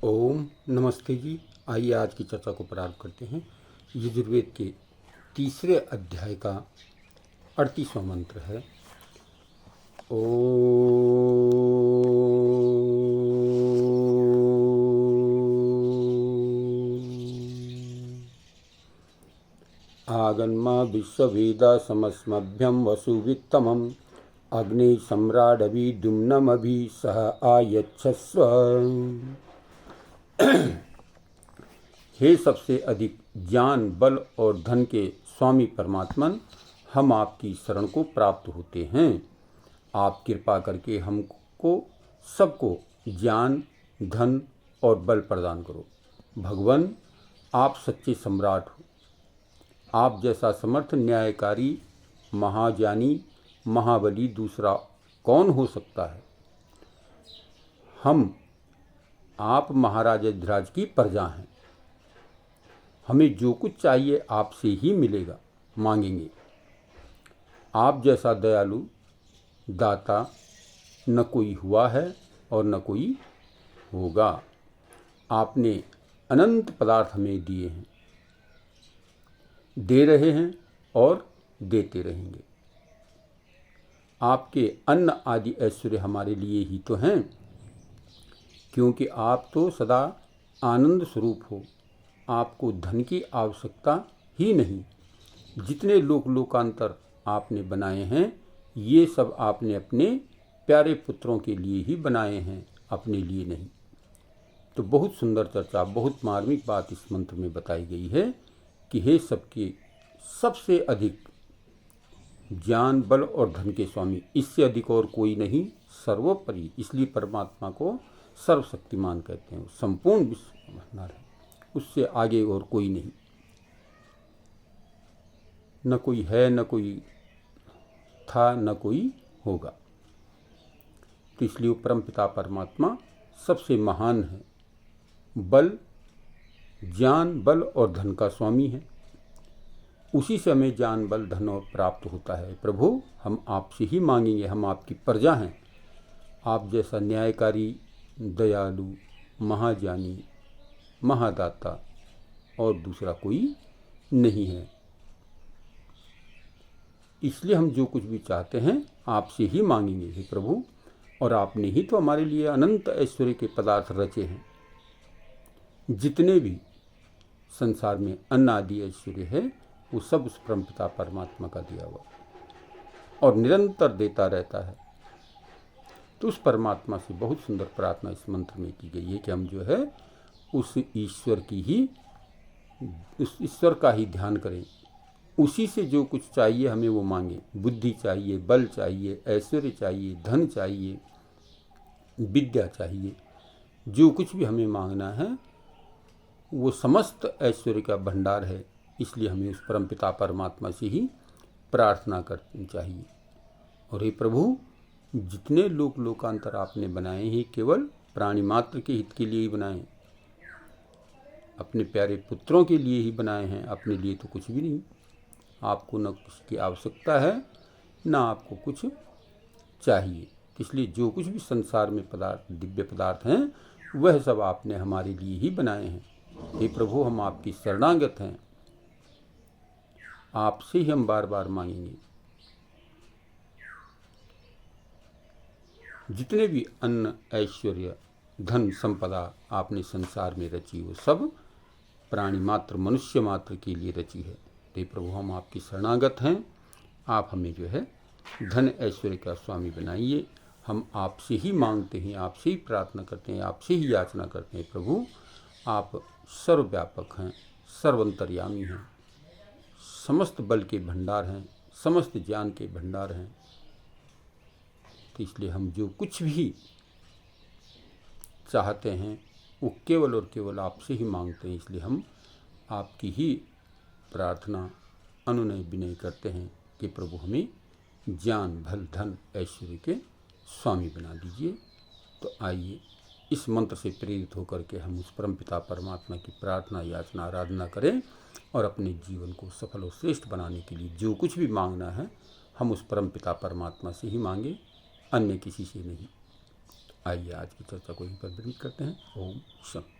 ओम नमस्ते जी। आइए आज की चर्चा को प्रारंभ करते हैं। यजुर्वेद के तीसरे अध्याय का 38वां मंत्र है। आगन्मा विश्ववेदा समस्मभ्यं वसुवित्तमम् अग्नि सम्राडभिदुम्नमभि सह आयच्छस्व। हे सबसे अधिक ज्ञान, बल और धन के स्वामी परमात्मन, हम आपकी शरण को प्राप्त होते हैं। आप कृपा करके हमको सबको ज्ञान, धन और बल प्रदान करो। भगवान, आप सच्चे सम्राट हो। आप जैसा समर्थ, न्यायकारी, महाज्ञानी, महाबली दूसरा कौन हो सकता है। हम आप महाराज अधिराज की प्रजा हैं। हमें जो कुछ चाहिए आपसे ही मिलेगा, मांगेंगे। आप जैसा दयालु दाता न कोई हुआ है और न कोई होगा। आपने अनंत पदार्थ हमें दिए हैं, दे रहे हैं और देते रहेंगे। आपके अन्न आदि ऐश्वर्य हमारे लिए ही तो हैं, क्योंकि आप तो सदा आनंद स्वरूप हो। आपको धन की आवश्यकता ही नहीं। जितने लोकांतर आपने बनाए हैं, ये सब आपने अपने प्यारे पुत्रों के लिए ही बनाए हैं, अपने लिए नहीं। तो बहुत सुंदर चर्चा, बहुत मार्मिक बात इस मंत्र में बताई गई है कि हे सबके सबसे अधिक ज्ञान, बल और धन के स्वामी, इससे अधिक और कोई नहीं, सर्वोपरि। इसलिए परमात्मा को सर्वशक्तिमान कहते हैं। संपूर्ण विश्व भंडार है, उससे आगे और कोई नहीं। न कोई है, न कोई था, न कोई होगा। तो इसलिए परमपिता परमात्मा सबसे महान है। बल, ज्ञान, बल और धन का स्वामी है। उसी से हमें ज्ञान, बल, धन और प्राप्त होता है। प्रभु, हम आपसे ही मांगेंगे। हम आपकी प्रजा हैं। आप जैसा न्यायकारी, दयालु, महाज्ञानी, महादाता और दूसरा कोई नहीं है। इसलिए हम जो कुछ भी चाहते हैं आपसे ही मांगेंगे हे प्रभु। और आपने ही तो हमारे लिए अनंत ऐश्वर्य के पदार्थ रचे हैं। जितने भी संसार में अन्न आदि ऐश्वर्य है, वो सब उस परमपिता परमात्मा का दिया हुआ और निरंतर देता रहता है। तो उस परमात्मा से बहुत सुंदर प्रार्थना इस मंत्र में की गई है कि हम जो है उस ईश्वर की ही, उस ईश्वर का ही ध्यान करें। उसी से जो कुछ चाहिए हमें वो मांगे। बुद्धि चाहिए, बल चाहिए, ऐश्वर्य चाहिए, धन चाहिए, विद्या चाहिए। जो कुछ भी हमें मांगना है वो समस्त ऐश्वर्य का भंडार है। इसलिए हमें उस परमपिता परमात्मा से ही प्रार्थना करनी चाहिए। और हे प्रभु, जितने लोकांतर आपने बनाए हैं केवल प्राणी मात्र के हित के लिए ही बनाए, अपने प्यारे पुत्रों के लिए ही बनाए हैं। अपने लिए तो कुछ भी नहीं। आपको न कुछ की आवश्यकता है, न आपको कुछ चाहिए। इसलिए जो कुछ भी संसार में पदार्थ, दिव्य पदार्थ हैं, वह सब आपने हमारे लिए ही बनाए हैं। हे प्रभु, हम आपकी शरणागत हैं। आपसे ही हम बार बार मांगेंगे। जितने भी अन्न, ऐश्वर्य, धन, संपदा आपने संसार में रची, वो सब प्राणी मात्र, मनुष्य मात्र के लिए रची है। हे प्रभु, हम आपकी शरणागत हैं। आप हमें जो है धन ऐश्वर्य का स्वामी बनाइए। हम आपसे ही मांगते हैं, आपसे ही प्रार्थना करते हैं, आपसे ही याचना करते हैं। प्रभु, आप सर्वव्यापक हैं, सर्वंतर्यामी हैं, समस्त बल के भंडार हैं, समस्त ज्ञान के भंडार हैं। तो इसलिए हम जो कुछ भी चाहते हैं वो केवल और केवल आपसे ही मांगते हैं। इसलिए हम आपकी ही प्रार्थना, अनुनय विनय करते हैं कि प्रभु हमें ज्ञान, बल, धन, ऐश्वर्य के स्वामी बना दीजिए। तो आइए इस मंत्र से प्रेरित होकर के हम उस परमपिता परमात्मा की प्रार्थना, याचना, आराधना करें और अपने जीवन को सफल और श्रेष्ठ बनाने के लिए जो कुछ भी मांगना है हम उस परमपिता परमात्मा से ही मांगे, अन्य किसी से नहीं। आइए आज की चर्चा को यहीं पर विरमित करते हैं। ओम शांति।